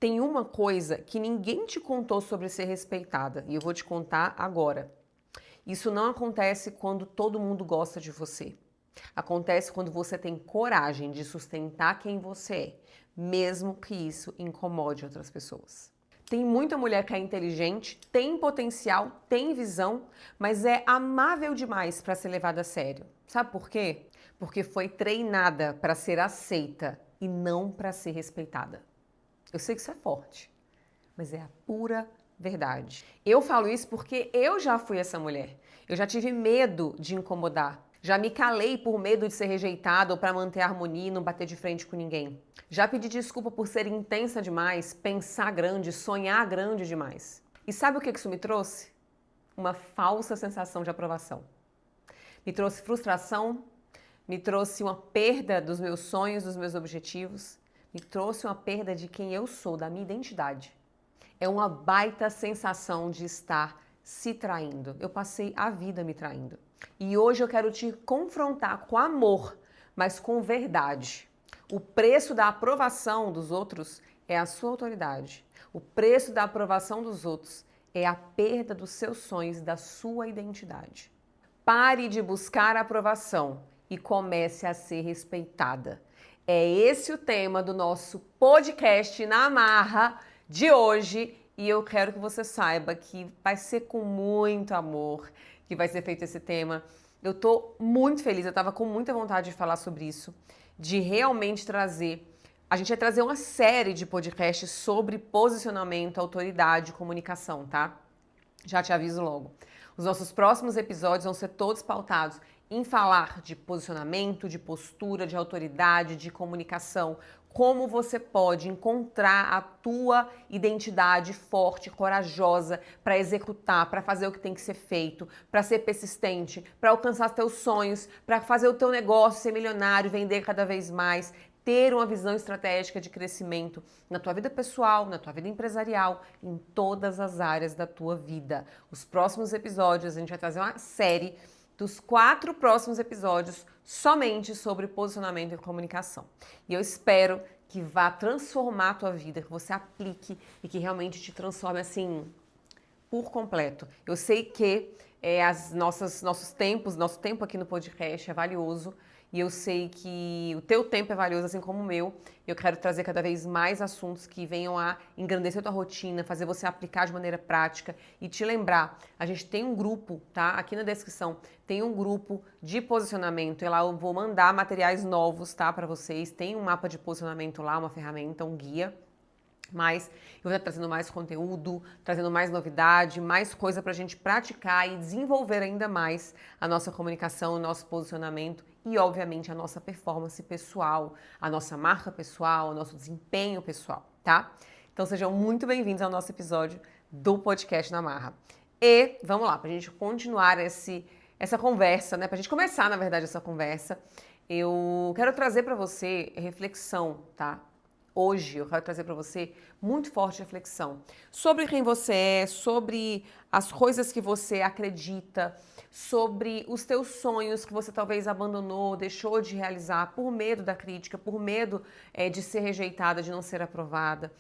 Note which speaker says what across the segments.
Speaker 1: Tem uma coisa que ninguém te contou sobre ser respeitada e eu vou te contar agora. Isso não acontece quando todo mundo gosta de você. Acontece quando você tem coragem de sustentar quem você é, mesmo que isso incomode outras pessoas. Tem muita mulher que é inteligente, tem potencial, tem visão, mas é amável demais para ser levada a sério. Sabe por quê? Porque foi treinada para ser aceita e não para ser respeitada. Eu sei que isso é forte, mas é a pura verdade. Eu falo isso porque eu já fui essa mulher. Eu já tive medo de incomodar. Já me calei por medo de ser rejeitada ou para manter a harmonia e não bater de frente com ninguém. Já pedi desculpa por ser intensa demais, pensar grande, sonhar grande demais. E sabe o que isso me trouxe? Uma falsa sensação de aprovação. Me trouxe frustração, me trouxe uma perda dos meus sonhos, dos meus objetivos, me trouxe uma perda de quem eu sou, da minha identidade. É uma baita sensação de estar se traindo. Eu passei a vida me traindo. E hoje eu quero te confrontar com amor, mas com verdade. O preço da aprovação dos outros é a sua autoridade. O preço da aprovação dos outros é a perda dos seus sonhos e da sua identidade. Pare de buscar aprovação e comece a ser respeitada. É esse o tema do nosso podcast na Marra de hoje e eu quero que você saiba que vai ser com muito amor que vai ser feito esse tema. Eu tô muito feliz, eu tava com muita vontade de falar sobre isso, de realmente trazer. A gente vai trazer uma série de podcasts sobre posicionamento, autoridade e comunicação, tá? Já te aviso logo. Os nossos próximos episódios vão ser todos pautados em falar de posicionamento, de postura, de autoridade, de comunicação. Como você pode encontrar a tua identidade forte, corajosa para executar, para fazer o que tem que ser feito, para ser persistente, para alcançar teus sonhos, para fazer o teu negócio ser milionário, vender cada vez mais, ter uma visão estratégica de crescimento na tua vida pessoal, na tua vida empresarial, em todas as áreas da tua vida. Os próximos episódios, a gente vai trazer uma série dos 4 próximos episódios somente sobre posicionamento e comunicação. E eu espero que vá transformar a tua vida, que você aplique e que realmente te transforme assim por completo. Eu sei que nosso tempo aqui no podcast é valioso e eu sei que o teu tempo é valioso, assim como o meu. Eu quero trazer cada vez mais assuntos que venham a engrandecer a tua rotina, fazer você aplicar de maneira prática e te lembrar. A gente tem um grupo, tá? Aqui na descrição tem um grupo de posicionamento. E lá eu vou mandar materiais novos, tá? Para vocês. Tem um mapa de posicionamento lá, uma ferramenta, um guia. Mas eu vou estar trazendo mais conteúdo, trazendo mais novidade, mais coisa para a gente praticar e desenvolver ainda mais a nossa comunicação, o nosso posicionamento e, obviamente, a nossa performance pessoal, a nossa marca pessoal, o nosso desempenho pessoal, tá? Então sejam muito bem-vindos ao nosso episódio do Podcast na Marra. E vamos lá, para a gente continuar essa conversa, né? Para a gente começar, na verdade, essa conversa, eu quero trazer para você reflexão, tá? Hoje eu quero trazer para você muito forte reflexão sobre quem você é, sobre as coisas que você acredita, sobre os teus sonhos que você talvez abandonou, deixou de realizar por medo da crítica, por medo de ser rejeitada, de não ser aprovada.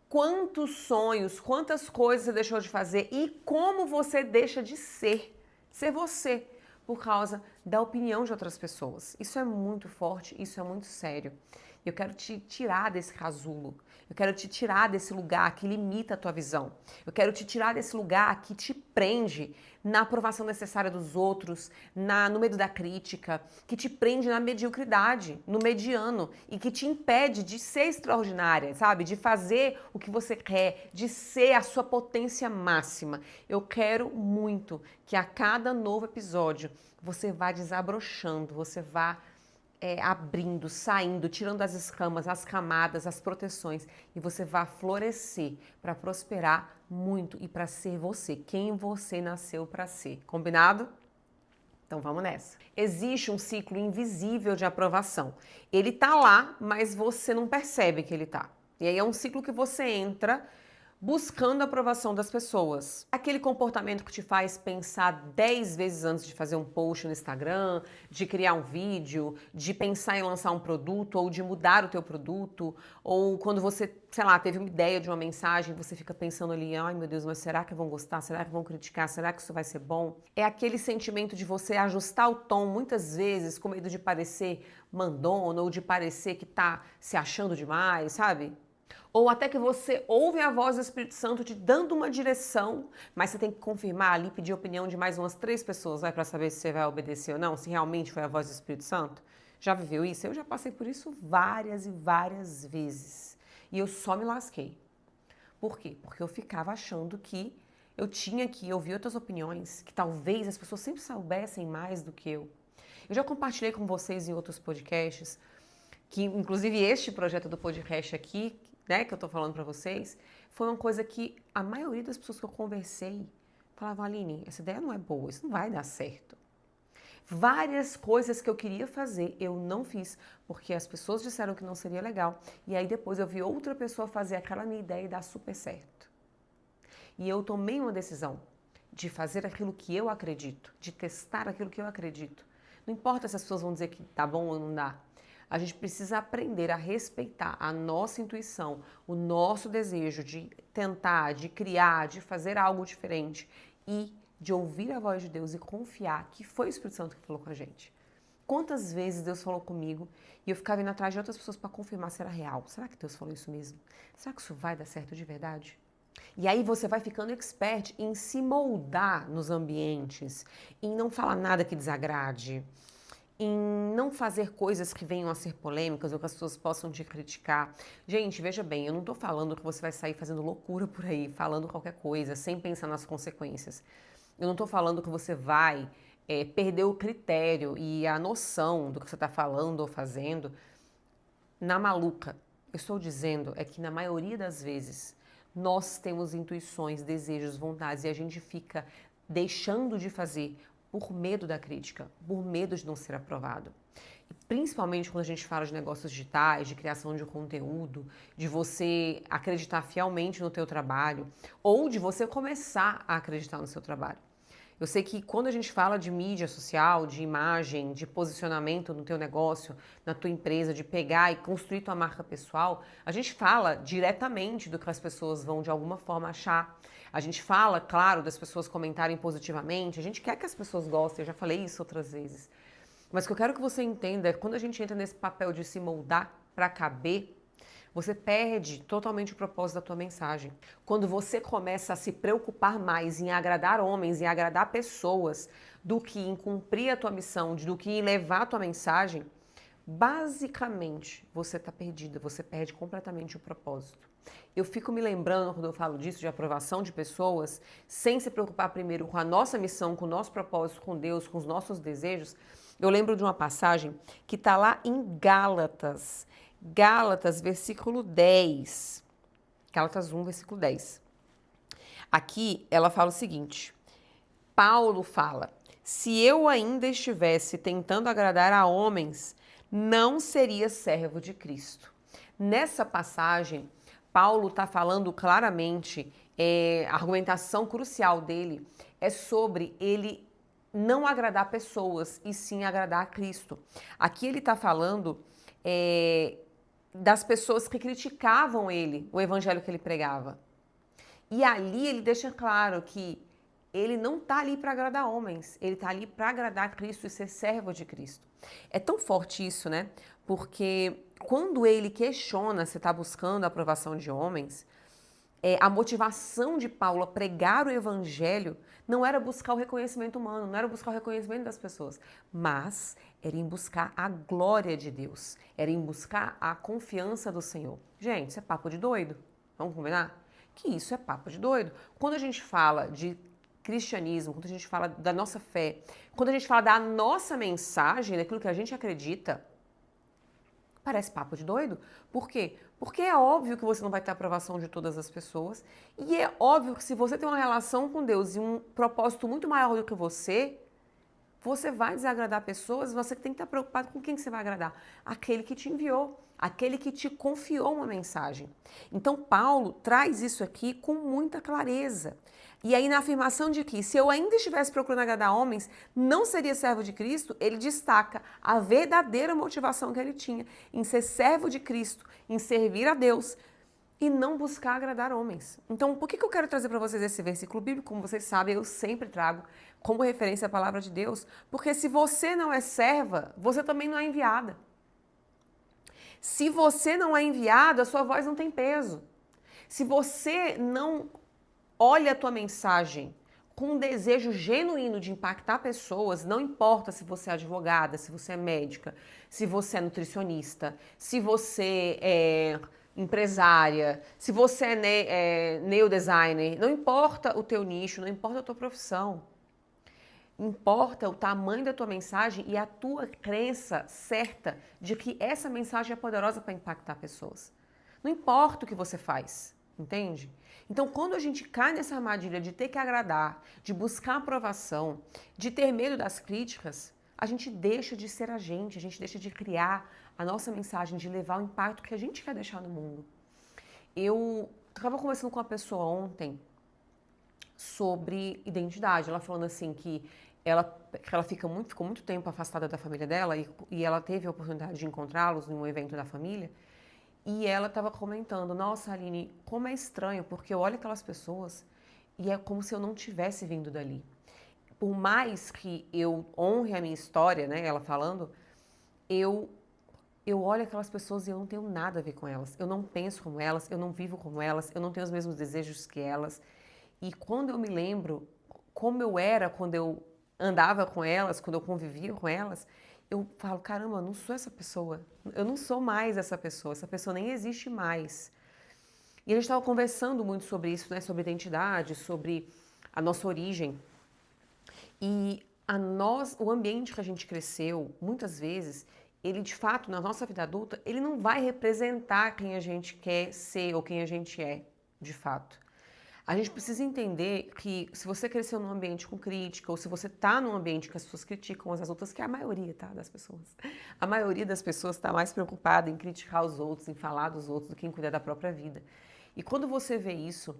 Speaker 1: Quantos sonhos, quantas coisas você deixou de fazer e como você deixa de ser você por causa da opinião de outras pessoas. Isso é muito forte, isso é muito sério. Eu quero te tirar desse casulo. Eu quero te tirar desse lugar que limita a tua visão. Eu quero te tirar desse lugar que te prende na aprovação necessária dos outros, no medo da crítica, que te prende na mediocridade, no mediano e que te impede de ser extraordinária, sabe? De fazer o que você quer, de ser a sua potência máxima. Eu quero muito que a cada novo episódio você vá desabrochando, você vá abrindo, saindo, tirando as escamas, as camadas, as proteções e você vai florescer para prosperar muito e para ser você, quem você nasceu para ser. Combinado? Então vamos nessa. Existe um ciclo invisível de aprovação. Ele tá lá, mas você não percebe que ele tá. E aí é um ciclo que você entra buscando a aprovação das pessoas. Aquele comportamento que te faz pensar 10 vezes antes de fazer um post no Instagram, de criar um vídeo, de pensar em lançar um produto ou de mudar o teu produto, ou quando você, sei lá, teve uma ideia de uma mensagem, você fica pensando ali, ai meu Deus, mas será que vão gostar? Será que vão criticar? Será que isso vai ser bom? É aquele sentimento de você ajustar o tom muitas vezes com medo de parecer mandona ou de parecer que tá se achando demais, sabe? Ou até que você ouve a voz do Espírito Santo te dando uma direção, mas você tem que confirmar ali, pedir a opinião de mais umas 3 pessoas, para saber se você vai obedecer ou não, se realmente foi a voz do Espírito Santo. Já viveu isso? Eu já passei por isso várias e várias vezes. E eu só me lasquei. Por quê? Porque eu ficava achando que eu tinha que ouvir outras opiniões, que talvez as pessoas sempre soubessem mais do que eu. Eu já compartilhei com vocês em outros podcasts, que inclusive este projeto do podcast aqui, né, que eu tô falando pra vocês, foi uma coisa que a maioria das pessoas que eu conversei falavam, Aline, essa ideia não é boa, isso não vai dar certo. Várias coisas que eu queria fazer, eu não fiz, porque as pessoas disseram que não seria legal. E aí depois eu vi outra pessoa fazer aquela minha ideia e dar super certo. E eu tomei uma decisão de fazer aquilo que eu acredito, de testar aquilo que eu acredito. Não importa se as pessoas vão dizer que tá bom ou não dá. A gente precisa aprender a respeitar a nossa intuição, o nosso desejo de tentar, de criar, de fazer algo diferente e de ouvir a voz de Deus e confiar que foi o Espírito Santo que falou com a gente. Quantas vezes Deus falou comigo e eu ficava indo atrás de outras pessoas para confirmar se era real? Será que Deus falou isso mesmo? Será que isso vai dar certo de verdade? E aí você vai ficando expert em se moldar nos ambientes, em não falar nada que desagrade, em não fazer coisas que venham a ser polêmicas ou que as pessoas possam te criticar. Gente, veja bem, eu não tô falando que você vai sair fazendo loucura por aí, falando qualquer coisa, sem pensar nas consequências. Eu não tô falando que você vai perder o critério e a noção do que você tá falando ou fazendo na maluca. Eu estou dizendo é que na maioria das vezes nós temos intuições, desejos, vontades e a gente fica deixando de fazer por medo da crítica, por medo de não ser aprovado. E principalmente quando a gente fala de negócios digitais, de criação de conteúdo, de você acreditar fielmente no teu trabalho ou de você começar a acreditar no seu trabalho. Eu sei que quando a gente fala de mídia social, de imagem, de posicionamento no teu negócio, na tua empresa, de pegar e construir tua marca pessoal, a gente fala diretamente do que as pessoas vão de alguma forma achar. A gente fala, claro, das pessoas comentarem positivamente, a gente quer que as pessoas gostem, eu já falei isso outras vezes. Mas o que eu quero que você entenda é que quando a gente entra nesse papel de se moldar para caber, você perde totalmente o propósito da tua mensagem. Quando você começa a se preocupar mais em agradar homens, em agradar pessoas, do que em cumprir a tua missão, do que em levar a tua mensagem, basicamente você está perdida, você perde completamente o propósito. Eu fico me lembrando, quando eu falo disso, de aprovação de pessoas, sem se preocupar primeiro com a nossa missão, com o nosso propósito, com Deus, com os nossos desejos. Eu lembro de uma passagem que está lá em Gálatas. Gálatas, versículo 10. Gálatas 1, versículo 10. Aqui ela fala o seguinte: Paulo fala: se eu ainda estivesse tentando agradar a homens, não seria servo de Cristo. Nessa passagem, Paulo está falando claramente, a argumentação crucial dele é sobre ele não agradar pessoas e sim agradar a Cristo. Aqui ele está falando das pessoas que criticavam ele, o evangelho que ele pregava. E ali ele deixa claro que ele não está ali para agradar homens, ele está ali para agradar Cristo e ser servo de Cristo. É tão forte isso, né? Porque quando ele questiona se está buscando a aprovação de homens, a motivação de Paulo a pregar o evangelho não era buscar o reconhecimento humano, não era buscar o reconhecimento das pessoas, mas era em buscar a glória de Deus, era em buscar a confiança do Senhor. Gente, isso é papo de doido, vamos combinar? Que isso é papo de doido. Quando a gente fala de cristianismo, quando a gente fala da nossa fé, quando a gente fala da nossa mensagem, daquilo que a gente acredita, parece papo de doido. Por quê? Porque é óbvio que você não vai ter a aprovação de todas as pessoas. E é óbvio que se você tem uma relação com Deus e um propósito muito maior do que você vai desagradar pessoas, você tem que estar preocupado com quem você vai agradar. Aquele que te enviou. aquele que te confiou uma mensagem. Então, Paulo traz isso aqui com muita clareza. E aí, na afirmação de que se eu ainda estivesse procurando agradar homens, não seria servo de Cristo, ele destaca a verdadeira motivação que ele tinha em ser servo de Cristo, em servir a Deus e não buscar agradar homens. Então, por que eu quero trazer para vocês esse versículo bíblico? Como vocês sabem, eu sempre trago como referência a palavra de Deus, porque se você não é serva, você também não é enviada. Se você não é enviado, a sua voz não tem peso. Se você não olha a tua mensagem com um desejo genuíno de impactar pessoas, não importa se você é advogada, se você é médica, se você é nutricionista, se você é empresária, se você é nail designer, não importa o teu nicho, não importa a tua profissão. Importa o tamanho da tua mensagem e a tua crença certa de que essa mensagem é poderosa para impactar pessoas. Não importa o que você faz, entende? Então, quando a gente cai nessa armadilha de ter que agradar, de buscar aprovação, de ter medo das críticas, a gente deixa de ser a gente deixa de criar a nossa mensagem, de levar o impacto que a gente quer deixar no mundo. Eu estava conversando com uma pessoa ontem sobre identidade, ela falando assim que ela ficou muito tempo afastada da família dela e ela teve a oportunidade de encontrá-los em um evento da família. E ela estava comentando, nossa, Aline, como é estranho, porque eu olho aquelas pessoas e é como se eu não tivesse vindo dali. Por mais que eu honre a minha história, né, ela falando, eu olho aquelas pessoas e eu não tenho nada a ver com elas. Eu não penso como elas, eu não vivo como elas, eu não tenho os mesmos desejos que elas. E quando eu me lembro como eu era quando eu andava com elas, quando eu convivia com elas, eu falo, caramba, eu não sou essa pessoa. Eu não sou mais essa pessoa nem existe mais. E a gente estava conversando muito sobre isso, né? Sobre identidade, sobre a nossa origem. E o ambiente que a gente cresceu, muitas vezes, ele de fato, na nossa vida adulta, ele não vai representar quem a gente quer ser ou quem a gente é, de fato. A gente precisa entender que se você cresceu num ambiente com crítica, ou se você está num ambiente que as pessoas criticam as outras, que é a maioria, tá, das pessoas. A maioria das pessoas está mais preocupada em criticar os outros, em falar dos outros, do que em cuidar da própria vida. E quando você vê isso,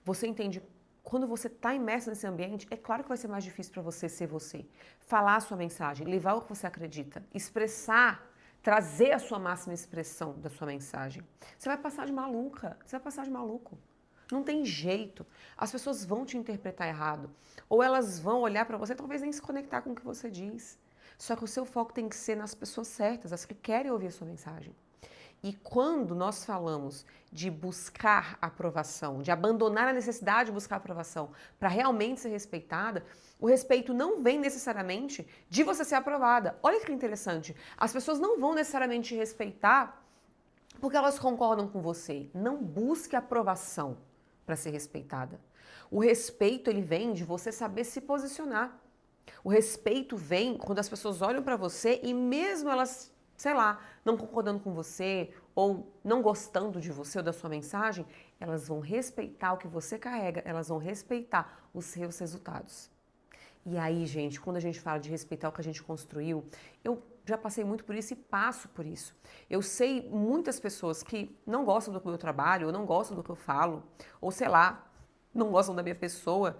Speaker 1: você entende, quando você está imerso nesse ambiente, é claro que vai ser mais difícil para você ser você. Falar a sua mensagem, levar o que você acredita, expressar, trazer a sua máxima expressão da sua mensagem. Você vai passar de maluca, você vai passar de maluco. Não tem jeito. As pessoas vão te interpretar errado. Ou elas vão olhar para você e talvez nem se conectar com o que você diz. Só que o seu foco tem que ser nas pessoas certas, as que querem ouvir a sua mensagem. E quando nós falamos de buscar aprovação, de abandonar a necessidade de buscar aprovação para realmente ser respeitada, o respeito não vem necessariamente de você ser aprovada. Olha que interessante. As pessoas não vão necessariamente te respeitar porque elas concordam com você. Não busque aprovação para ser respeitada. O respeito, ele vem de você saber se posicionar. O respeito vem quando as pessoas olham para você e mesmo elas, sei lá, não concordando com você ou não gostando de você ou da sua mensagem, elas vão respeitar o que você carrega, elas vão respeitar os seus resultados. E aí, gente, quando a gente fala de respeitar o que a gente construiu, eu já passei muito por isso e passo por isso. Eu sei muitas pessoas que não gostam do meu trabalho, ou não gostam do que eu falo, ou sei lá, não gostam da minha pessoa,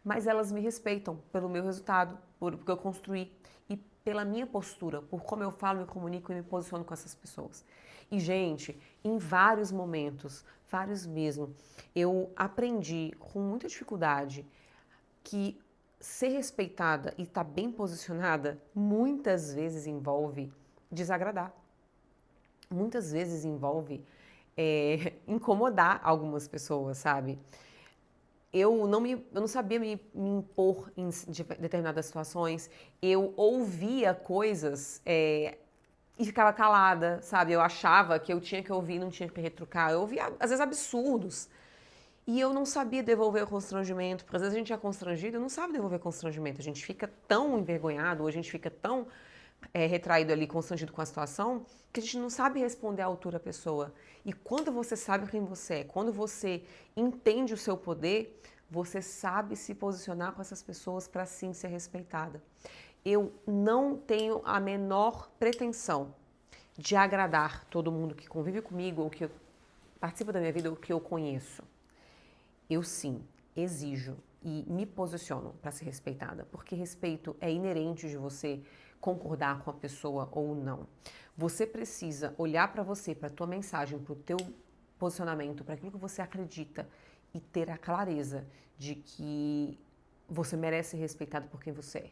Speaker 1: mas elas me respeitam pelo meu resultado, por o que eu construí e pela minha postura, por como eu falo, me comunico e me posiciono com essas pessoas. E, gente, em vários momentos, vários mesmo, eu aprendi com muita dificuldade que ser respeitada e estar bem posicionada muitas vezes envolve desagradar. Muitas vezes envolve incomodar algumas pessoas, sabe? Eu não sabia me impor em determinadas situações. Eu ouvia coisas e ficava calada, sabe? Eu achava que eu tinha que ouvir, não tinha que retrucar. Eu ouvia, às vezes, absurdos. E eu não sabia devolver o constrangimento, porque às vezes a gente é constrangido e não sabe devolver constrangimento. A gente fica tão envergonhado, ou a gente fica tão retraído ali, constrangido com a situação, que a gente não sabe responder à altura da pessoa. E quando você sabe quem você é, quando você entende o seu poder, você sabe se posicionar com essas pessoas para sim ser respeitada. Eu não tenho a menor pretensão de agradar todo mundo que convive comigo ou que participa da minha vida ou que eu conheço. Eu sim, exijo e me posiciono para ser respeitada, porque respeito é inerente de você concordar com a pessoa ou não. Você precisa olhar para você, para a tua mensagem, para o teu posicionamento, para aquilo que você acredita e ter a clareza de que você merece ser respeitado por quem você é.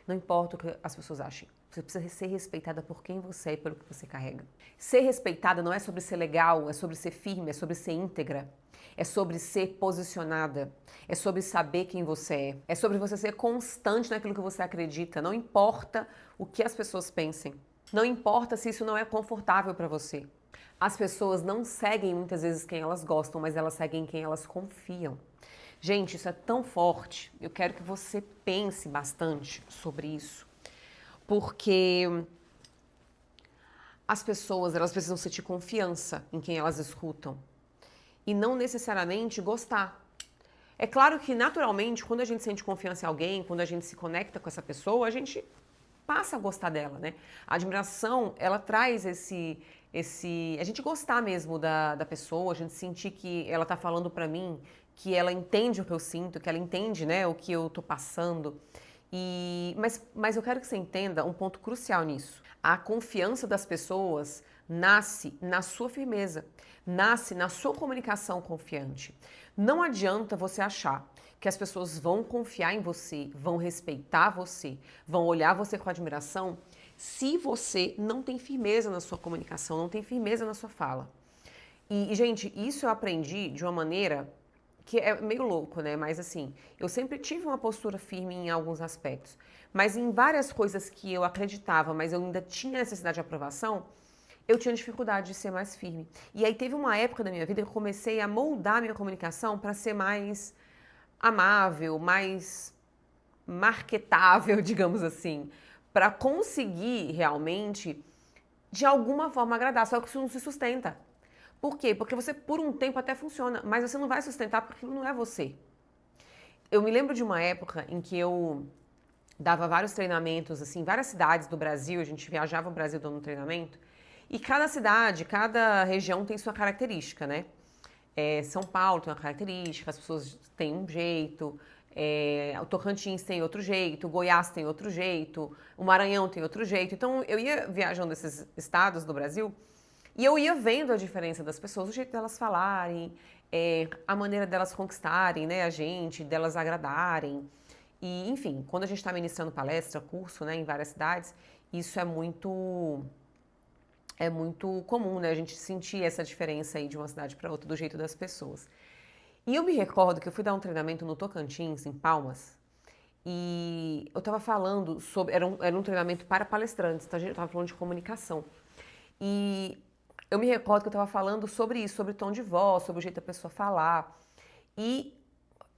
Speaker 1: Não importa o que as pessoas achem. Você precisa ser respeitada por quem você é e pelo que você carrega. Ser respeitada não é sobre ser legal, é sobre ser firme, é sobre ser íntegra. É sobre ser posicionada, é sobre saber quem você é sobre você ser constante naquilo que você acredita, não importa o que as pessoas pensem, não importa se isso não é confortável para você. As pessoas não seguem muitas vezes quem elas gostam, mas elas seguem quem elas confiam. Gente, isso é tão forte, eu quero que você pense bastante sobre isso, porque as pessoas, elas precisam sentir confiança em quem elas escutam. E não necessariamente gostar. É claro que, naturalmente, quando a gente sente confiança em alguém, quando a gente se conecta com essa pessoa, a gente passa a gostar dela, né? A admiração, ela traz a gente gostar mesmo da pessoa, a gente sentir que ela tá falando pra mim, que ela entende o que eu sinto, que ela entende, né, o que eu tô passando. Mas eu quero que você entenda um ponto crucial nisso. A confiança das pessoas nasce na sua firmeza, nasce na sua comunicação confiante. Não adianta você achar que as pessoas vão confiar em você, vão respeitar você, vão olhar você com admiração, se você não tem firmeza na sua comunicação, não tem firmeza na sua fala. Gente, isso eu aprendi de uma maneira que é meio louco, né? Mas assim, eu sempre tive uma postura firme em alguns aspectos. Mas em várias coisas que eu acreditava, mas eu ainda tinha necessidade de aprovação, eu tinha dificuldade de ser mais firme. E aí teve uma época da minha vida que eu comecei a moldar minha comunicação para ser mais amável, mais marketável, digamos assim, para conseguir realmente, de alguma forma, agradar. Só que isso não se sustenta. Por quê? Porque você, por um tempo, até funciona, mas você não vai sustentar porque aquilo não é você. Eu me lembro de uma época em que eu dava vários treinamentos, assim, várias cidades do Brasil, a gente viajava o Brasil dando treinamento, e cada cidade, cada região tem sua característica, né? São Paulo tem uma característica, as pessoas têm um jeito, o Tocantins tem outro jeito, o Goiás tem outro jeito, o Maranhão tem outro jeito. Então, eu ia viajando esses estados do Brasil e eu ia vendo a diferença das pessoas, o jeito delas falarem, a maneira delas conquistarem, né, a gente, delas agradarem. E, enfim, quando a gente está ministrando palestra, curso, né, em várias cidades, isso é muito comum, né, a gente sentir essa diferença aí de uma cidade para outra, do jeito das pessoas. E eu me recordo que eu fui dar um treinamento no Tocantins, em Palmas, e eu estava falando sobre, era um treinamento para palestrantes, então a gente estava falando de comunicação. E eu me recordo que eu estava falando sobre isso, sobre tom de voz, sobre o jeito da pessoa falar, e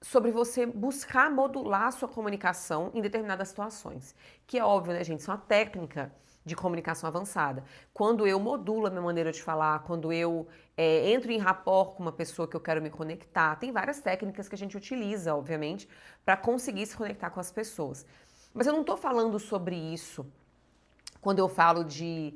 Speaker 1: sobre você buscar modular a sua comunicação em determinadas situações. Que é óbvio, né, gente? Isso é uma técnica de comunicação avançada. Quando eu modulo a minha maneira de falar, quando eu entro em rapport com uma pessoa que eu quero me conectar, tem várias técnicas que a gente utiliza, obviamente, para conseguir se conectar com as pessoas. Mas eu não estou falando sobre isso quando eu falo de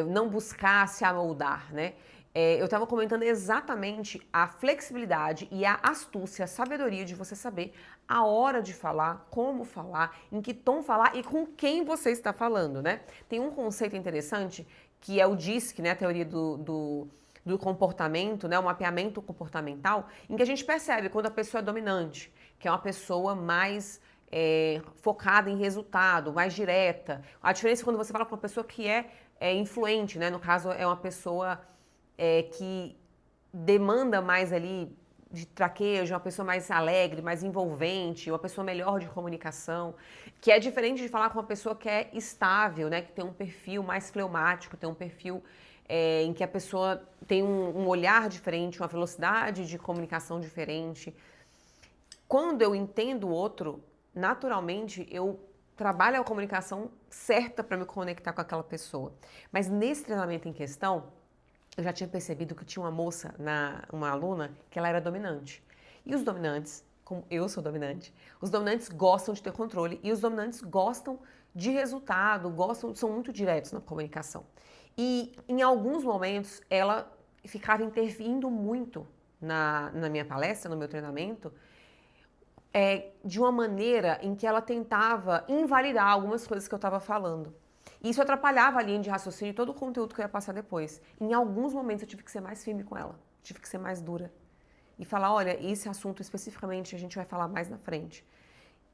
Speaker 1: não buscar se amoldar, né? Eu estava comentando exatamente a flexibilidade e a astúcia, a sabedoria de você saber a hora de falar, como falar, em que tom falar e com quem você está falando, né? Tem um conceito interessante que é o DISC, né? A teoria do comportamento, né? O mapeamento comportamental, em que a gente percebe quando a pessoa é dominante, que é uma pessoa mais focada em resultado, mais direta. A diferença é quando você fala com uma pessoa que é influente, né? No caso, é uma pessoa que demanda mais ali de traquejo, uma pessoa mais alegre, mais envolvente, uma pessoa melhor de comunicação, que é diferente de falar com uma pessoa que é estável, né? Que tem um perfil mais fleumático, tem um perfil em que a pessoa tem um olhar diferente, uma velocidade de comunicação diferente. Quando eu entendo o outro, naturalmente, eu trabalho a comunicação certa para me conectar com aquela pessoa. Mas nesse treinamento em questão, eu já tinha percebido que tinha uma moça, uma aluna, que ela era dominante. E os dominantes, como eu sou dominante, os dominantes gostam de ter controle e os dominantes gostam de resultado, são muito diretos na comunicação. E em alguns momentos ela ficava intervindo muito na minha palestra, no meu treinamento, de uma maneira em que ela tentava invalidar algumas coisas que eu estava falando. E isso atrapalhava a linha de raciocínio e todo o conteúdo que eu ia passar depois. Em alguns momentos eu tive que ser mais firme com ela, tive que ser mais dura. E falar, olha, esse assunto especificamente a gente vai falar mais na frente.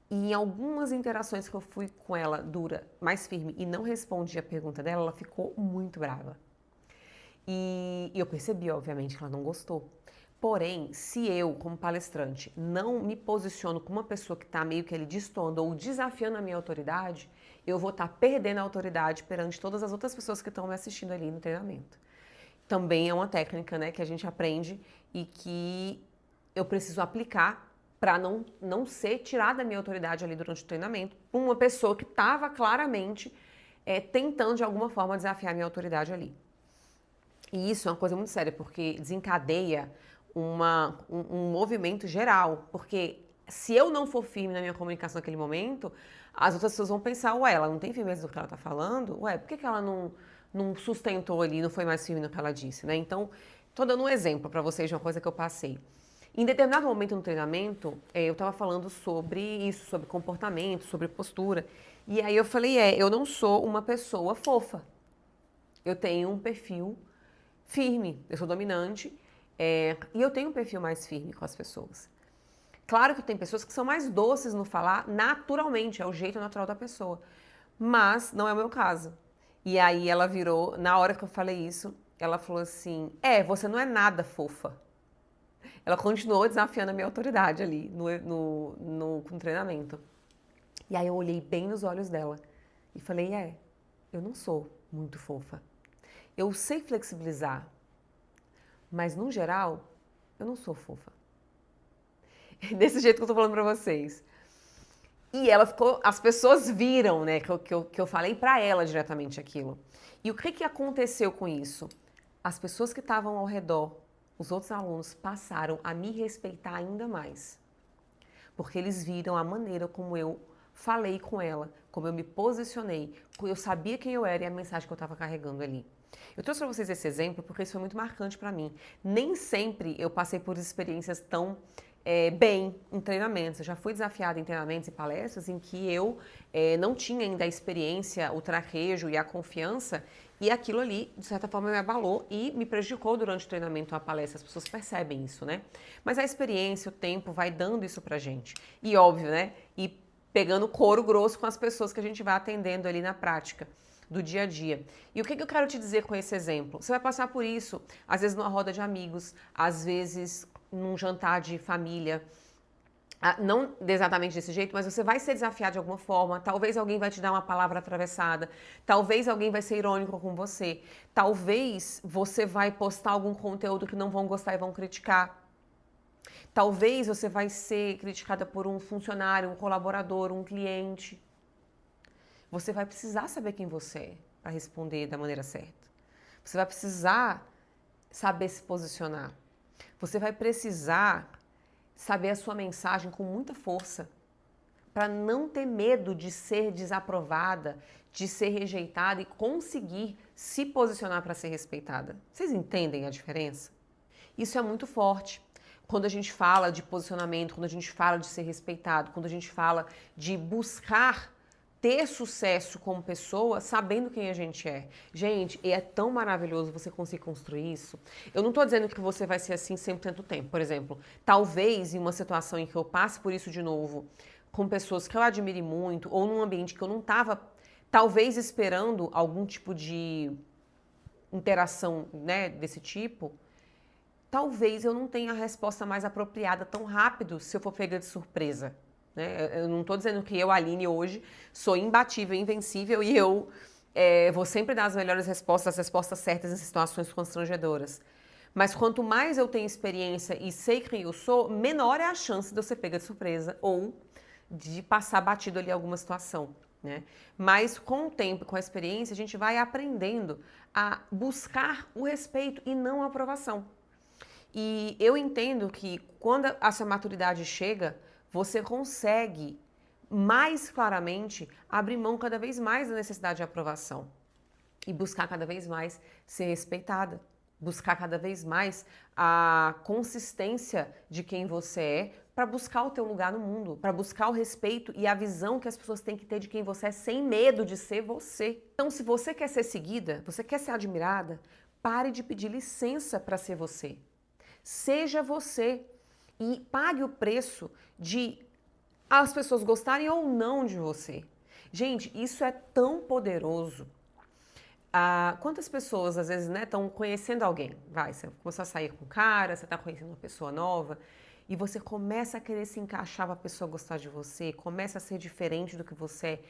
Speaker 1: E em algumas interações que eu fui com ela dura, mais firme, e não respondi a pergunta dela, ela ficou muito brava. E eu percebi, obviamente, que ela não gostou. Porém, se eu, como palestrante, não me posiciono como uma pessoa que está meio que ali destoando ou desafiando a minha autoridade, eu vou estar perdendo a autoridade perante todas as outras pessoas que estão me assistindo ali no treinamento. Também é uma técnica, né, que a gente aprende e que eu preciso aplicar para não ser tirada da minha autoridade ali durante o treinamento por uma pessoa que estava claramente tentando de alguma forma desafiar a minha autoridade ali. E isso é uma coisa muito séria, porque desencadeia um movimento geral. Porque se eu não for firme na minha comunicação naquele momento, as outras pessoas vão pensar, ué, ela não tem firmeza no que ela está falando? Ué, por que ela não sustentou ali, não foi mais firme no que ela disse, né? Então, tô dando um exemplo para vocês de uma coisa que eu passei. Em determinado momento no treinamento, eu estava falando sobre isso, sobre comportamento, sobre postura. E aí eu falei, eu não sou uma pessoa fofa. Eu tenho um perfil firme, eu sou dominante, e eu tenho um perfil mais firme com as pessoas. Claro que tem pessoas que são mais doces no falar naturalmente, é o jeito natural da pessoa, mas não é o meu caso. E aí ela virou, na hora que eu falei isso, ela falou assim, você não é nada fofa. Ela continuou desafiando a minha autoridade ali no treinamento. E aí eu olhei bem nos olhos dela e falei, eu não sou muito fofa. Eu sei flexibilizar, mas no geral, eu não sou fofa. Desse jeito que eu tô falando pra vocês. E ela ficou, as pessoas viram, né, que eu falei pra ela diretamente aquilo. E o que aconteceu com isso? As pessoas que estavam ao redor, os outros alunos, passaram a me respeitar ainda mais. Porque eles viram a maneira como eu falei com ela, como eu me posicionei, eu sabia quem eu era e a mensagem que eu estava carregando ali. Eu trouxe para vocês esse exemplo porque isso foi muito marcante para mim. Nem sempre eu passei por experiências tão bem em treinamentos. Eu já fui desafiada em treinamentos e palestras em que eu não tinha ainda a experiência, o traquejo e a confiança, e aquilo ali, de certa forma, me abalou e me prejudicou durante o treinamento, a palestra. As pessoas percebem isso, né? Mas a experiência, o tempo vai dando isso pra gente. E óbvio, né? E pegando couro grosso com as pessoas que a gente vai atendendo ali na prática do dia a dia. E o que eu quero te dizer com esse exemplo? Você vai passar por isso, às vezes numa roda de amigos, às vezes num jantar de família, não exatamente desse jeito, mas você vai ser desafiado de alguma forma, talvez alguém vai te dar uma palavra atravessada, talvez alguém vai ser irônico com você, talvez você vai postar algum conteúdo que não vão gostar e vão criticar. Talvez você vai ser criticada por um funcionário, um colaborador, um cliente. Você vai precisar saber quem você é para responder da maneira certa. Você vai precisar saber se posicionar. Você vai precisar saber a sua mensagem com muita força para não ter medo de ser desaprovada, de ser rejeitada e conseguir se posicionar para ser respeitada. Vocês entendem a diferença? Isso é muito forte. Quando a gente fala de posicionamento, quando a gente fala de ser respeitado, quando a gente fala de buscar ter sucesso como pessoa, sabendo quem a gente é. Gente, é tão maravilhoso você conseguir construir isso. Eu não tô dizendo que você vai ser assim 100% do tempo. Por exemplo, talvez em uma situação em que eu passe por isso de novo, com pessoas que eu admire muito, ou num ambiente que eu não tava, talvez esperando algum tipo de interação, né, desse tipo, talvez eu não tenha a resposta mais apropriada tão rápido se eu for pega de surpresa. Né? Eu não estou dizendo que eu, Aline, hoje sou imbatível, invencível e eu vou sempre dar as melhores respostas, as respostas certas em situações constrangedoras. Mas quanto mais eu tenho experiência e sei quem eu sou, menor é a chance de eu ser pega de surpresa ou de passar batido ali alguma situação. Né? Mas com o tempo, com a experiência, a gente vai aprendendo a buscar o respeito e não a aprovação. E eu entendo que quando essa maturidade chega, você consegue mais claramente abrir mão cada vez mais da necessidade de aprovação. e buscar cada vez mais ser respeitada. Buscar cada vez mais a consistência de quem você é para buscar o teu lugar no mundo, para buscar o respeito e a visão que as pessoas têm que ter de quem você é sem medo de ser você. Então, se você quer ser seguida, você quer ser admirada, pare de pedir licença para ser você. Seja você e pague o preço de as pessoas gostarem ou não de você. Gente, isso é tão poderoso. Quantas pessoas, às vezes, né, estão conhecendo alguém? Você começou a sair com um cara, você está conhecendo uma pessoa nova, e você começa a querer se encaixar para a pessoa gostar de você, começa a ser diferente do que você é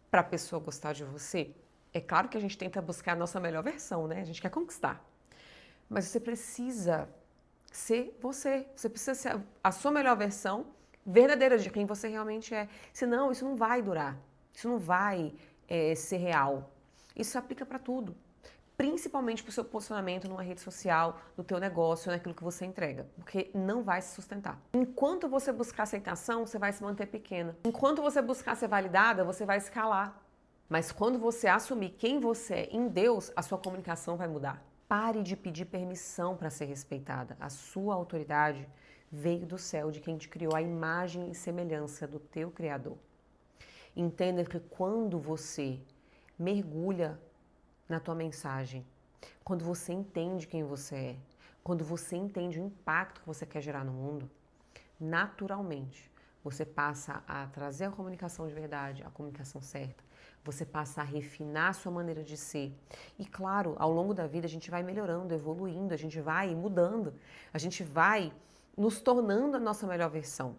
Speaker 1: para a pessoa gostar de você. É claro que a gente tenta buscar a nossa melhor versão, né? A gente quer conquistar. Mas você precisa ser você. Você precisa ser a sua melhor versão verdadeira de quem você realmente é. Senão, isso não vai durar. Isso não vai ser real. Isso se aplica para tudo. Principalmente para o seu posicionamento numa rede social, no teu negócio, naquilo que você entrega. Porque não vai se sustentar. Enquanto você buscar aceitação, você vai se manter pequena. Enquanto você buscar ser validada, você vai escalar. Mas quando você assumir quem você é em Deus, a sua comunicação vai mudar. Pare de pedir permissão para ser respeitada. A sua autoridade veio do céu, de quem te criou a imagem e semelhança do teu Criador. Entenda que quando você mergulha na tua mensagem, quando você entende quem você é, quando você entende o impacto que você quer gerar no mundo, naturalmente você passa a trazer a comunicação de verdade, a comunicação certa. Você passa a refinar a sua maneira de ser. E claro, ao longo da vida a gente vai melhorando, evoluindo, a gente vai mudando, a gente vai nos tornando a nossa melhor versão.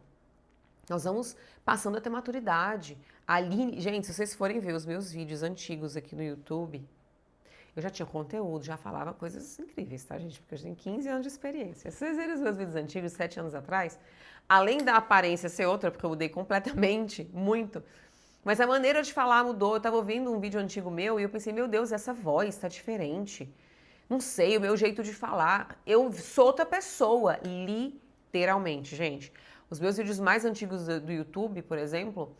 Speaker 1: Nós vamos passando a ter maturidade. Gente, se vocês forem ver os meus vídeos antigos aqui no YouTube, eu já tinha conteúdo, já falava coisas incríveis, tá, gente? Porque eu tenho 15 anos de experiência. Se vocês verem os meus vídeos antigos, 7 anos atrás, além da aparência ser outra, porque eu mudei completamente, muito, mas a maneira de falar mudou. Eu tava ouvindo um vídeo antigo meu e eu pensei, meu Deus, essa voz tá diferente. Não sei, o meu jeito de falar. Eu sou outra pessoa, literalmente, gente. Os meus vídeos mais antigos do YouTube, por exemplo,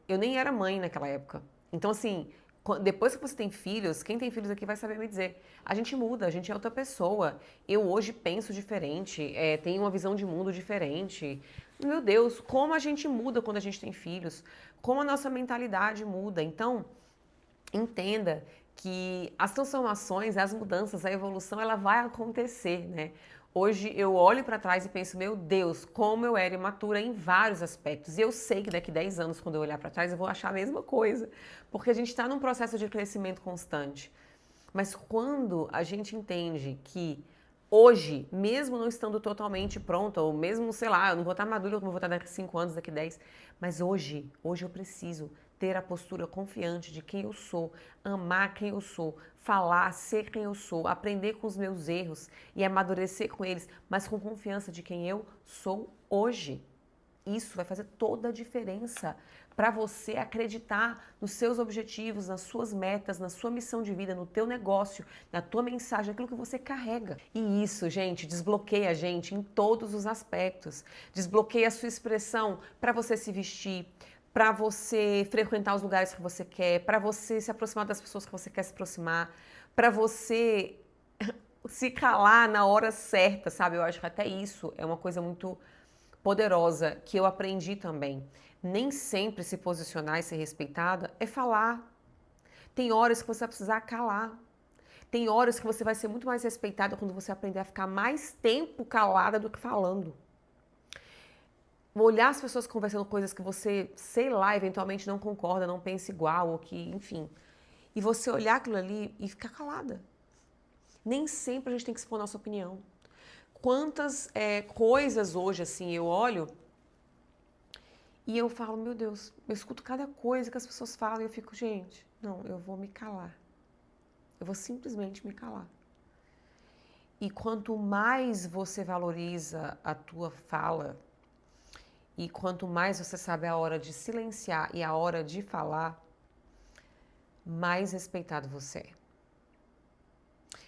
Speaker 1: eu nem era mãe naquela época. Então, assim, depois que você tem filhos, quem tem filhos aqui vai saber me dizer. A gente muda, a gente é outra pessoa. Eu hoje penso diferente, tenho uma visão de mundo diferente. Meu Deus, como a gente muda quando a gente tem filhos, como a nossa mentalidade muda. Então, entenda que as transformações, as mudanças, a evolução, ela vai acontecer, né? Hoje eu olho para trás e penso, meu Deus, como eu era imatura em vários aspectos. E eu sei que daqui 10 anos, quando eu olhar para trás, eu vou achar a mesma coisa. Porque a gente está num processo de crescimento constante. Mas quando a gente entende que hoje, mesmo não estando totalmente pronta, ou mesmo, sei lá, eu não vou estar madura, eu não vou estar daqui 5 anos, daqui 10, mas hoje eu preciso ter a postura confiante de quem eu sou, amar quem eu sou, falar, ser quem eu sou, aprender com os meus erros e amadurecer com eles, mas com confiança de quem eu sou hoje. Isso vai fazer toda a diferença para você acreditar nos seus objetivos, nas suas metas, na sua missão de vida, no teu negócio, na tua mensagem, aquilo que você carrega. E isso, gente, desbloqueia a gente em todos os aspectos. Desbloqueia a sua expressão para você se vestir, para você frequentar os lugares que você quer, para você se aproximar das pessoas que você quer se aproximar, para você se calar na hora certa, sabe? Eu acho que até isso é uma coisa muito poderosa que eu aprendi também. Nem sempre se posicionar e ser respeitada é falar. Tem horas que você vai precisar calar. Tem horas que você vai ser muito mais respeitada quando você aprender a ficar mais tempo calada do que falando. Olhar as pessoas conversando coisas que você, sei lá, eventualmente não concorda, não pensa igual, ou que, enfim. E você olhar aquilo ali e ficar calada. Nem sempre a gente tem que expor nossa opinião. Quantas coisas hoje, assim, eu olho e eu falo, meu Deus, eu escuto cada coisa que as pessoas falam e eu fico, gente, não, eu vou me calar. Eu vou simplesmente me calar. E quanto mais você valoriza a tua fala, e quanto mais você sabe a hora de silenciar e a hora de falar, mais respeitado você é.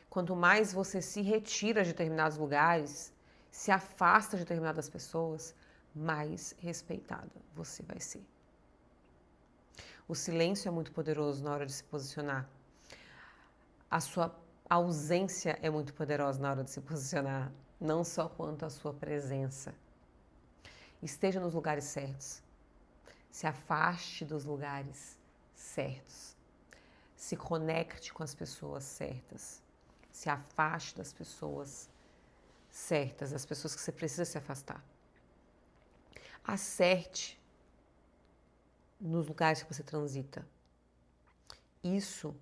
Speaker 1: Quanto mais você se retira de determinados lugares, se afasta de determinadas pessoas, mais respeitada você vai ser. O silêncio é muito poderoso na hora de se posicionar. A sua ausência é muito poderosa na hora de se posicionar, não só quanto a sua presença. Esteja nos lugares certos. Se afaste dos lugares certos. Se conecte com as pessoas certas. Se afaste das pessoas certas, das pessoas que você precisa se afastar. Acerte nos lugares que você transita. Isso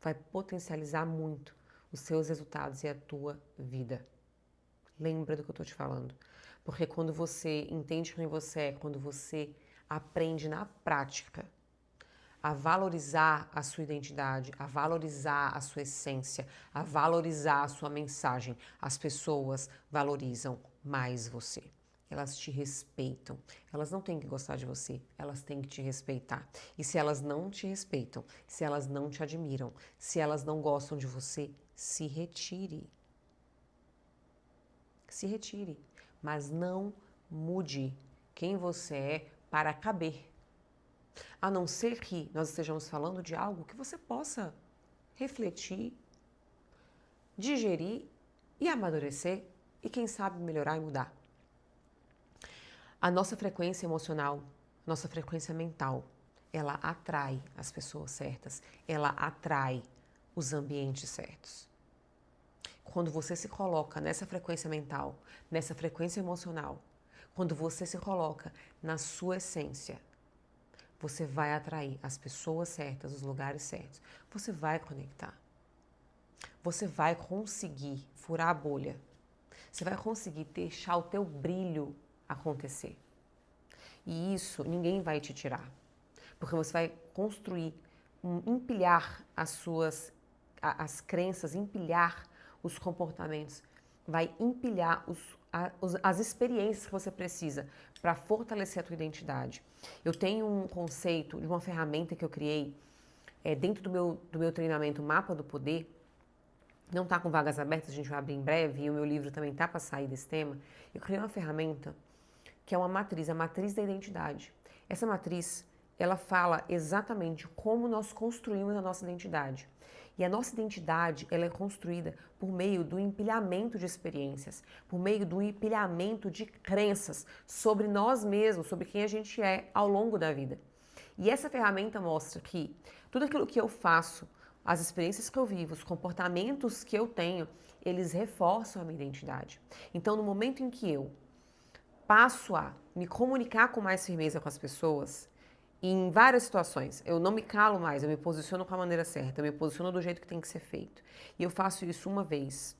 Speaker 1: vai potencializar muito os seus resultados e a tua vida. Lembra do que eu estou te falando. Porque quando você entende quem você é, quando você aprende na prática a valorizar a sua identidade, a valorizar a sua essência, a valorizar a sua mensagem, as pessoas valorizam mais você. Elas te respeitam. Elas não têm que gostar de você, elas têm que te respeitar. E se elas não te respeitam, se elas não te admiram, se elas não gostam de você, se retire. Se retire. Mas não mude quem você é para caber. A não ser que nós estejamos falando de algo que você possa refletir, digerir e amadurecer e, quem sabe, melhorar e mudar. A nossa frequência emocional, nossa frequência mental, ela atrai as pessoas certas, ela atrai os ambientes certos. Quando você se coloca nessa frequência mental, nessa frequência emocional, quando você se coloca na sua essência, você vai atrair as pessoas certas, os lugares certos. Você vai conectar. Você vai conseguir furar a bolha. Você vai conseguir deixar o teu brilho acontecer. E isso ninguém vai te tirar. Porque você vai construir, empilhar as crenças, empilhar os comportamentos, vai empilhar as experiências que você precisa para fortalecer a tua identidade. Eu tenho um conceito de uma ferramenta que eu criei dentro do meu treinamento Mapa do Poder. Não está com vagas abertas, a gente vai abrir em breve, e o meu livro também está para sair desse tema. Eu criei uma ferramenta que é uma matriz, a matriz da identidade. Essa matriz, ela fala exatamente como nós construímos a nossa identidade. E a nossa identidade, ela é construída por meio do empilhamento de experiências, por meio do empilhamento de crenças sobre nós mesmos, sobre quem a gente é ao longo da vida. E essa ferramenta mostra que tudo aquilo que eu faço, as experiências que eu vivo, os comportamentos que eu tenho, eles reforçam a minha identidade. Então, no momento em que eu passo a me comunicar com mais firmeza com as pessoas, em várias situações, eu não me calo mais, eu me posiciono com a maneira certa, eu me posiciono do jeito que tem que ser feito. E eu faço isso uma vez,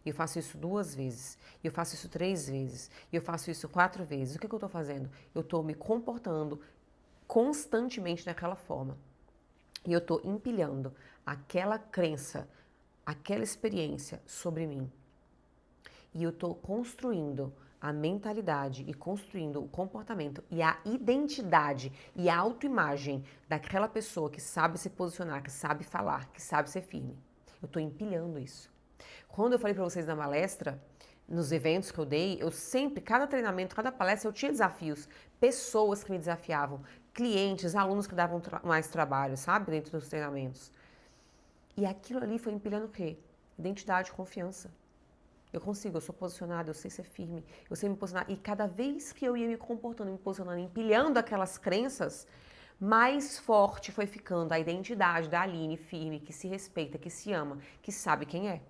Speaker 1: eu faço isso 2 vezes, eu faço isso 3 vezes, eu faço isso 4 vezes. O que eu estou fazendo? Eu estou me comportando constantemente daquela forma. E eu estou empilhando aquela crença, aquela experiência sobre mim. E eu estou construindo a mentalidade e construindo o comportamento e a identidade e a autoimagem daquela pessoa que sabe se posicionar, que sabe falar, que sabe ser firme. Eu estou empilhando isso. Quando eu falei para vocês na palestra, nos eventos que eu dei, eu sempre, cada treinamento, cada palestra, eu tinha desafios, pessoas que me desafiavam, clientes, alunos que davam mais trabalho, sabe, dentro dos treinamentos. E aquilo ali foi empilhando o quê? Identidade, confiança. Eu consigo, eu sou posicionada, eu sei ser firme, eu sei me posicionar. E cada vez que eu ia me comportando, me posicionando, empilhando aquelas crenças, mais forte foi ficando a identidade da Aline firme, que se respeita, que se ama, que sabe quem é.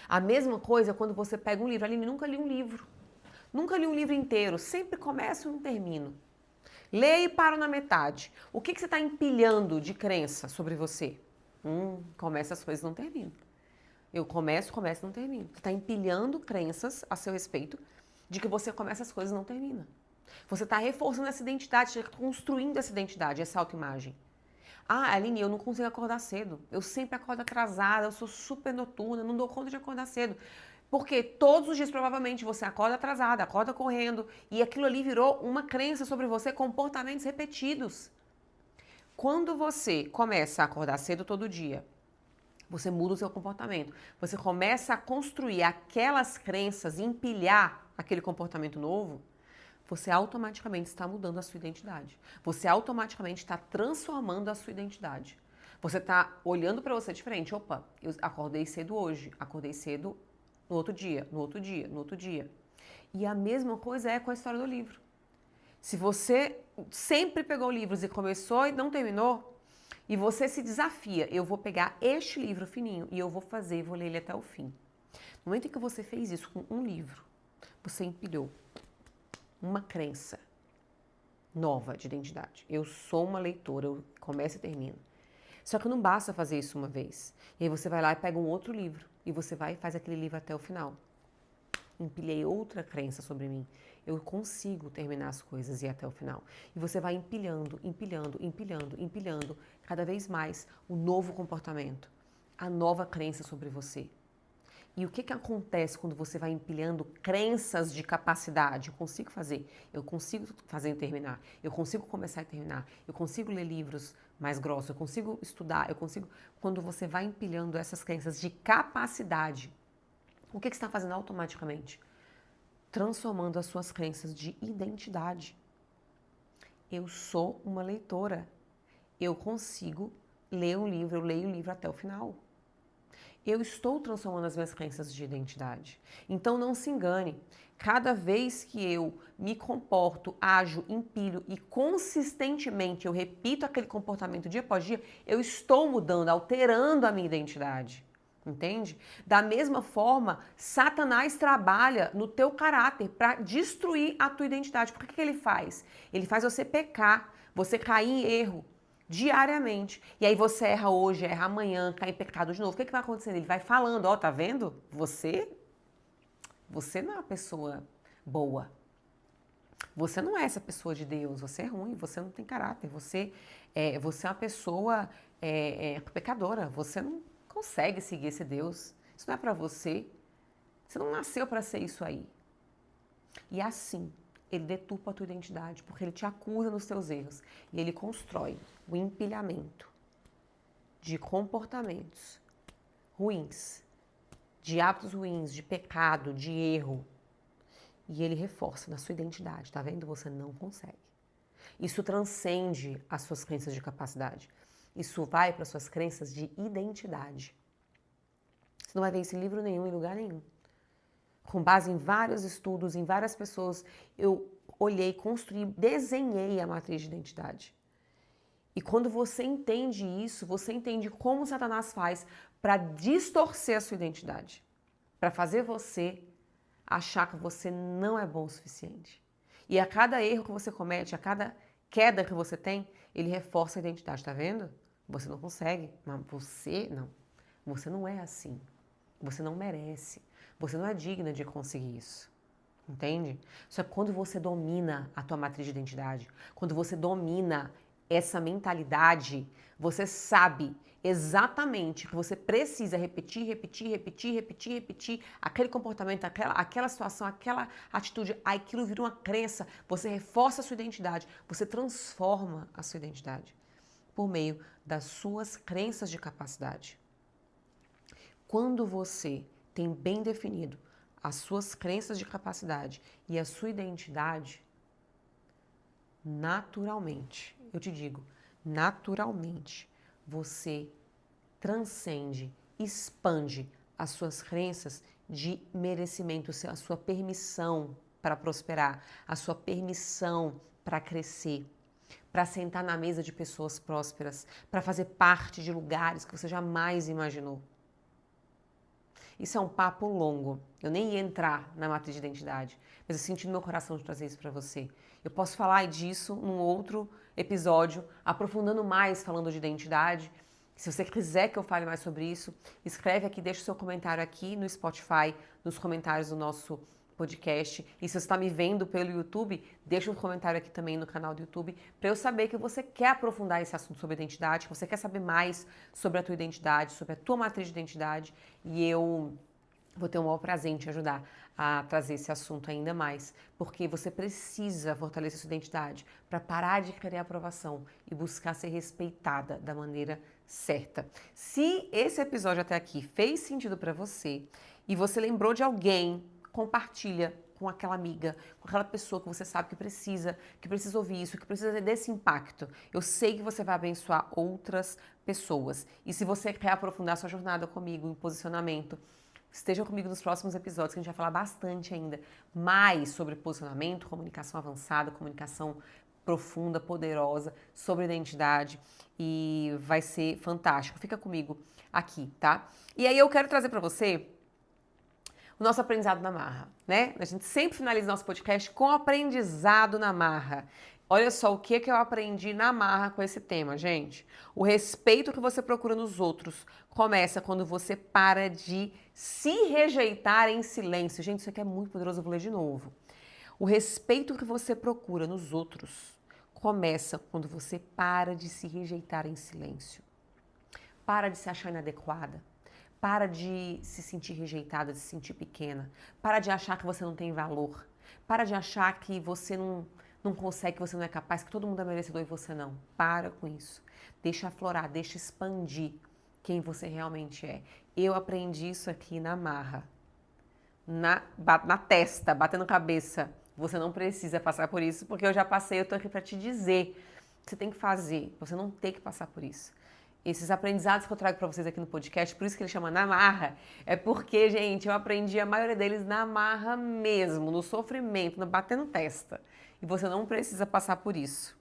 Speaker 1: A mesma coisa quando você pega um livro. Aline, nunca li um livro. Nunca li um livro inteiro. Sempre começo e não termino. Leio e paro na metade. O que você está empilhando de crença sobre você? Começa as coisas e não termino. Eu começo e não termino. Você está empilhando crenças a seu respeito de que você começa as coisas e não termina. Você está reforçando essa identidade, construindo essa identidade, essa autoimagem. Ah, Aline, eu não consigo acordar cedo. Eu sempre acordo atrasada, eu sou super noturna, não dou conta de acordar cedo. Porque todos os dias, provavelmente, você acorda atrasada, acorda correndo, e aquilo ali virou uma crença sobre você, comportamentos repetidos. Quando você começa a acordar cedo todo dia, você muda o seu comportamento. Você começa a construir aquelas crenças, empilhar aquele comportamento novo, você automaticamente está mudando a sua identidade. Você automaticamente está transformando a sua identidade. Você tá olhando para você diferente. Opa, eu acordei cedo hoje, acordei cedo no outro dia, no outro dia, no outro dia. E a mesma coisa é com a história do livro. Se você sempre pegou livros e começou e não terminou, e você se desafia, eu vou pegar este livro fininho e eu vou fazer, vou ler ele até o fim. No momento em que você fez isso com um livro, você empilhou uma crença nova de identidade. Eu sou uma leitora, eu começo e termino. Só que não basta fazer isso uma vez. E aí você vai lá e pega um outro livro. E você vai e faz aquele livro até o final. Empilhei outra crença sobre mim. Eu consigo terminar as coisas e ir até o final. E você vai empilhando, empilhando, empilhando, empilhando cada vez mais o novo comportamento, a nova crença sobre você. E o que acontece quando você vai empilhando crenças de capacidade? Eu consigo fazer e terminar. Eu consigo começar e terminar. Eu consigo ler livros mais grossos. Eu consigo estudar. Quando você vai empilhando essas crenças de capacidade, o que você está fazendo automaticamente? Transformando as suas crenças de identidade. Eu sou uma leitora. Eu consigo ler um livro, eu leio o livro até o final. Eu estou transformando as minhas crenças de identidade. Então não se engane. Cada vez que eu me comporto, ajo, empilho e consistentemente eu repito aquele comportamento dia após dia, eu estou mudando, alterando a minha identidade. Entende? Da mesma forma, Satanás trabalha no teu caráter para destruir a tua identidade. Por que ele faz? Ele faz você pecar, você cair em erro diariamente. E aí você erra hoje, erra amanhã, cai em pecado de novo. O que vai acontecendo? Ele vai falando, ó, tá vendo? Você não é uma pessoa boa. Você não é essa pessoa de Deus. Você é ruim, você não tem caráter. Você é uma pessoa pecadora. Você não consegue seguir esse Deus. Isso não é pra você. Você não nasceu para ser isso aí. E assim, ele deturpa a tua identidade, porque ele te acusa nos teus erros. E ele constrói o empilhamento de comportamentos ruins, de hábitos ruins, de pecado, de erro. E ele reforça na sua identidade, tá vendo? Você não consegue. Isso transcende as suas crenças de capacidade. Isso vai para as suas crenças de identidade. Você não vai ver esse livro nenhum em lugar nenhum. Com base em vários estudos, em várias pessoas, eu olhei, construí, desenhei a matriz de identidade. E quando você entende isso, você entende como Satanás faz para distorcer a sua identidade, para fazer você achar que você não é bom o suficiente. E a cada erro que você comete, a cada queda que você tem, ele reforça a identidade, tá vendo? Você não consegue, mas você não é assim. Você não merece. Você não é digna de conseguir isso. Entende? Só que quando você domina a tua matriz de identidade, quando você domina essa mentalidade, você sabe exatamente que você precisa repetir aquele comportamento, aquela situação, aquela atitude, aquilo vira uma crença, você reforça a sua identidade, você transforma a sua identidade por meio das suas crenças de capacidade. Quando você tem bem definido as suas crenças de capacidade e a sua identidade, naturalmente, eu te digo, naturalmente, você transcende, expande as suas crenças de merecimento, a sua permissão para prosperar, a sua permissão para crescer, para sentar na mesa de pessoas prósperas, para fazer parte de lugares que você jamais imaginou. Isso é um papo longo. Eu nem ia entrar na matriz de identidade, mas eu senti no meu coração de trazer isso para você. Eu posso falar disso num outro episódio, aprofundando mais falando de identidade. Se você quiser que eu fale mais sobre isso, escreve aqui, deixa o seu comentário aqui no Spotify, nos comentários do nosso podcast. E se você está me vendo pelo YouTube, deixa um comentário aqui também no canal do YouTube para eu saber que você quer aprofundar esse assunto sobre identidade, que você quer saber mais sobre a tua identidade, sobre a tua matriz de identidade, e eu vou ter um maior prazer em te ajudar a trazer esse assunto ainda mais, porque você precisa fortalecer sua identidade para parar de querer aprovação e buscar ser respeitada da maneira certa. Se esse episódio até aqui fez sentido para você e você lembrou de alguém, compartilha com aquela amiga, com aquela pessoa que você sabe que precisa ouvir isso, que precisa desse impacto. Eu sei que você vai abençoar outras pessoas. E se você quer aprofundar sua jornada comigo em posicionamento, esteja comigo nos próximos episódios, que a gente vai falar bastante ainda mais sobre posicionamento, comunicação avançada, comunicação profunda, poderosa, sobre identidade, e vai ser fantástico. Fica comigo aqui, tá? E aí eu quero trazer para você o nosso aprendizado na marra, né? A gente sempre finaliza nosso podcast com aprendizado na marra. Olha só o que eu aprendi na marra com esse tema, gente. O respeito que você procura nos outros começa quando você para de se rejeitar em silêncio. Gente, isso aqui é muito poderoso, eu vou ler de novo. O respeito que você procura nos outros começa quando você para de se rejeitar em silêncio. Para de se achar inadequada. Para de se sentir rejeitada, de se sentir pequena. Para de achar que você não tem valor. Para de achar que você não consegue, que você não é capaz, que todo mundo é merecedor e você não. Para com isso. Deixa aflorar, deixa expandir quem você realmente é. Eu aprendi isso aqui na marra. Na testa, batendo cabeça. Você não precisa passar por isso, porque eu já passei, eu tô aqui para te dizer. Você tem que fazer, você não tem que passar por isso. Esses aprendizados que eu trago para vocês aqui no podcast, por isso que ele chama na marra, é porque, gente, eu aprendi a maioria deles na marra mesmo, no sofrimento, no batendo testa. E você não precisa passar por isso.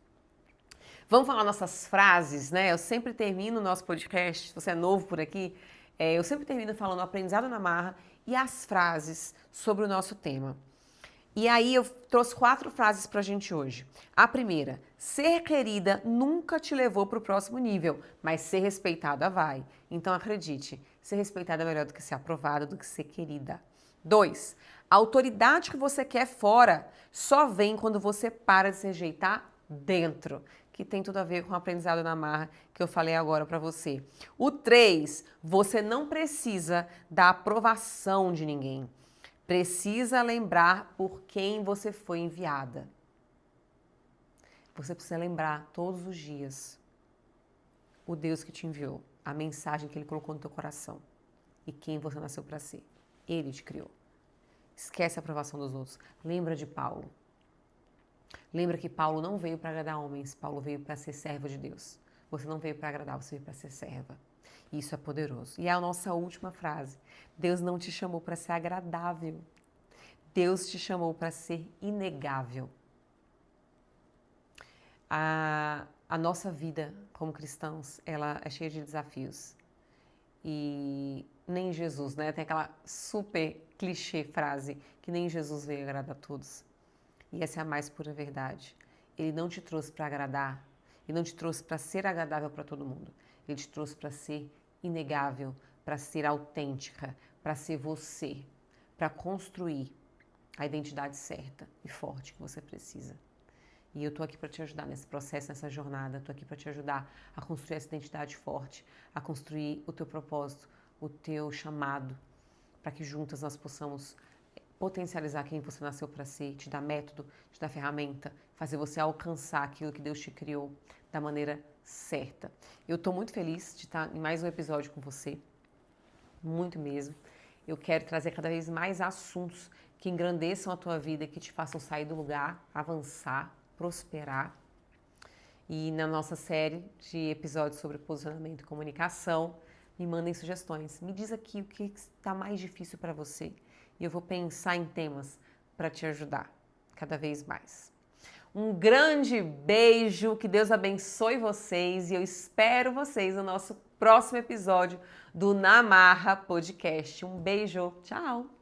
Speaker 1: Vamos falar nossas frases, né? Eu sempre termino o nosso podcast, se você é novo por aqui, eu sempre termino falando o aprendizado na marra e as frases sobre o nosso tema. E aí eu trouxe 4 frases pra gente hoje. A primeira, ser querida nunca te levou pro próximo nível, mas ser respeitada vai. Então acredite, ser respeitada é melhor do que ser aprovada, do que ser querida. 2, a autoridade que você quer fora só vem quando você para de se rejeitar dentro, que tem tudo a ver com o aprendizado na marra que eu falei agora pra você. O 3, você não precisa da aprovação de ninguém. Precisa lembrar por quem você foi enviada. Você precisa lembrar todos os dias o Deus que te enviou, a mensagem que Ele colocou no teu coração e quem você nasceu para ser. Ele te criou. Esquece a aprovação dos outros. Lembra de Paulo. Lembra que Paulo não veio para agradar homens, Paulo veio para ser servo de Deus. Você não veio para agradar, você veio para ser serva. Isso é poderoso. E é a nossa última frase. Deus não te chamou para ser agradável. Deus te chamou para ser inegável. A nossa vida como cristãos, ela é cheia de desafios. E nem Jesus, né? Tem aquela super clichê frase que nem Jesus veio agradar a todos. E essa é a mais pura verdade. Ele não te trouxe para agradar. Ele não te trouxe para ser agradável para todo mundo. Ele te trouxe para ser inegável, para ser autêntica, para ser você, para construir a identidade certa e forte que você precisa. E eu tô aqui para te ajudar nesse processo, nessa jornada. Tô aqui para te ajudar a construir essa identidade forte, a construir o teu propósito, o teu chamado, para que juntas nós possamos potencializar quem você nasceu para ser, te dar método, te dar ferramenta, fazer você alcançar aquilo que Deus te criou da maneira certa. Eu estou muito feliz de estar em mais um episódio com você, muito mesmo. Eu quero trazer cada vez mais assuntos que engrandeçam a tua vida, que te façam sair do lugar, avançar, prosperar. E na nossa série de episódios sobre posicionamento e comunicação, me mandem sugestões. Me diz aqui o que está mais difícil para você. E eu vou pensar em temas para te ajudar cada vez mais. Um grande beijo, que Deus abençoe vocês e eu espero vocês no nosso próximo episódio do Na Marra Podcast. Um beijo, tchau!